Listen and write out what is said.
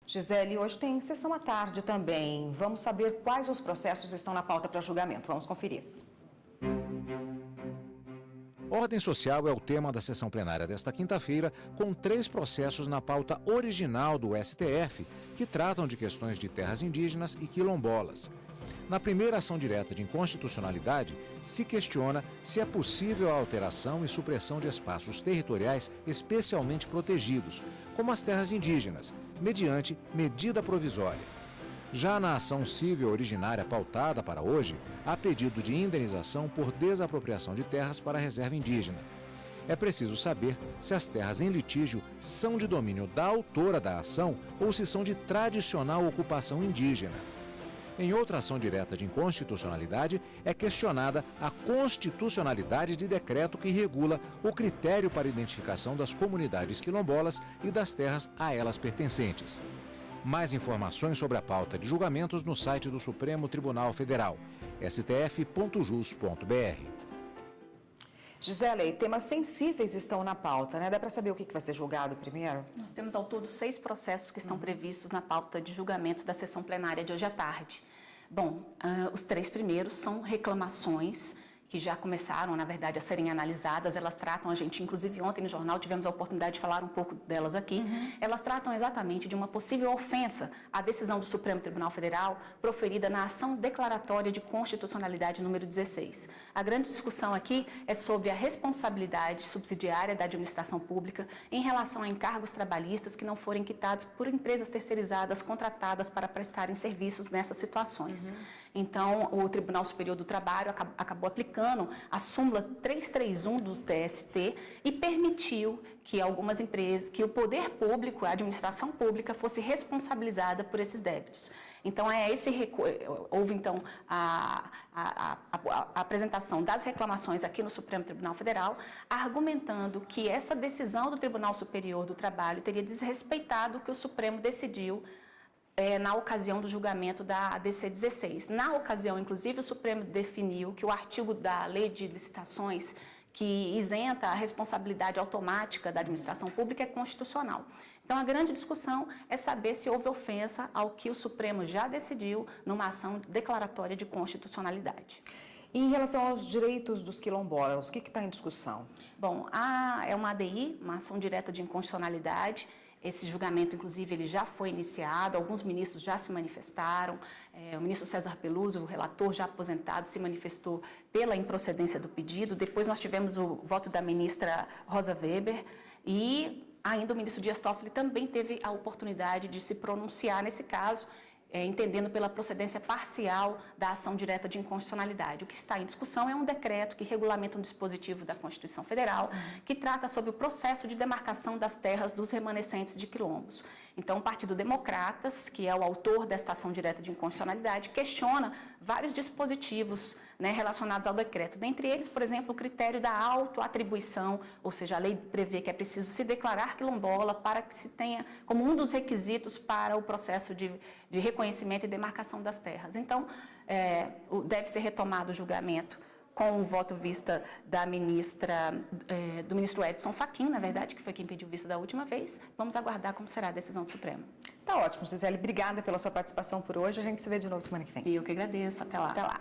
Gisele, hoje tem sessão à tarde também. Vamos saber quais os processos estão na pauta para julgamento. Vamos conferir. Ordem social é o tema da sessão plenária desta quinta-feira, com 3 processos na pauta original do STF, que tratam de questões de terras indígenas e quilombolas. Na primeira ação direta de inconstitucionalidade, se questiona se é possível a alteração e supressão de espaços territoriais especialmente protegidos, como as terras indígenas, mediante medida provisória. Já na ação civil originária pautada para hoje, há pedido de indenização por desapropriação de terras para a reserva indígena. É preciso saber se as terras em litígio são de domínio da autora da ação ou se são de tradicional ocupação indígena. Em outra ação direta de inconstitucionalidade, é questionada a constitucionalidade de decreto que regula o critério para identificação das comunidades quilombolas e das terras a elas pertencentes. Mais informações sobre a pauta de julgamentos no site do Supremo Tribunal Federal, stf.jus.br. Gisele, temas sensíveis estão na pauta, né? Dá para saber o que vai ser julgado primeiro? Nós temos ao todo 6 processos que estão previstos na pauta de julgamentos da sessão plenária de hoje à tarde. Bom, os 3 primeiros são reclamações que já começaram, na verdade, a serem analisadas. Elas tratam, a gente, inclusive ontem no jornal, tivemos a oportunidade de falar um pouco delas aqui. Elas tratam exatamente de uma possível ofensa à decisão do Supremo Tribunal Federal proferida na ação declaratória de constitucionalidade número 16. A grande discussão aqui é sobre a responsabilidade subsidiária da administração pública em relação a encargos trabalhistas que não forem quitados por empresas terceirizadas contratadas para prestarem serviços nessas situações. Então, o Tribunal Superior do Trabalho acabou aplicando a súmula 331 do TST e permitiu que algumas empresas, que o poder público, a administração pública, fosse responsabilizada por esses débitos. Então, houve então a apresentação das reclamações aqui no Supremo Tribunal Federal, argumentando que essa decisão do Tribunal Superior do Trabalho teria desrespeitado o que o Supremo decidiu na ocasião do julgamento da ADC 16. Na ocasião, inclusive, o Supremo definiu que o artigo da Lei de Licitações, que isenta a responsabilidade automática da administração pública, é constitucional. Então, a grande discussão é saber se houve ofensa ao que o Supremo já decidiu numa ação declaratória de constitucionalidade. E em relação aos direitos dos quilombolas, o que está em discussão? Bom, é uma ADI, uma ação direta de inconstitucionalidade. Esse julgamento, inclusive, ele já foi iniciado, alguns ministros já se manifestaram, o ministro César Peluso, o relator já aposentado, se manifestou pela improcedência do pedido. Depois nós tivemos o voto da ministra Rosa Weber e ainda o ministro Dias Toffoli também teve a oportunidade de se pronunciar nesse caso, entendendo pela procedência parcial da ação direta de inconstitucionalidade. O que está em discussão é um decreto que regulamenta um dispositivo da Constituição Federal que trata sobre o processo de demarcação das terras dos remanescentes de quilombos. Então, o Partido Democratas, que é o autor desta ação direta de inconstitucionalidade, questiona vários dispositivos relacionados ao decreto. Dentre eles, por exemplo, o critério da autoatribuição, ou seja, a lei prevê que é preciso se declarar quilombola para que se tenha como um dos requisitos para o processo de reconhecimento e demarcação das terras. Então, deve ser retomado o julgamento com o voto vista da do ministro Edson Fachin, na verdade, que foi quem pediu vista da última vez. Vamos aguardar como será a decisão do Supremo. Tá ótimo, Gisele. Obrigada pela sua participação por hoje. A gente se vê de novo semana que vem. E eu que agradeço. Até lá. Até lá.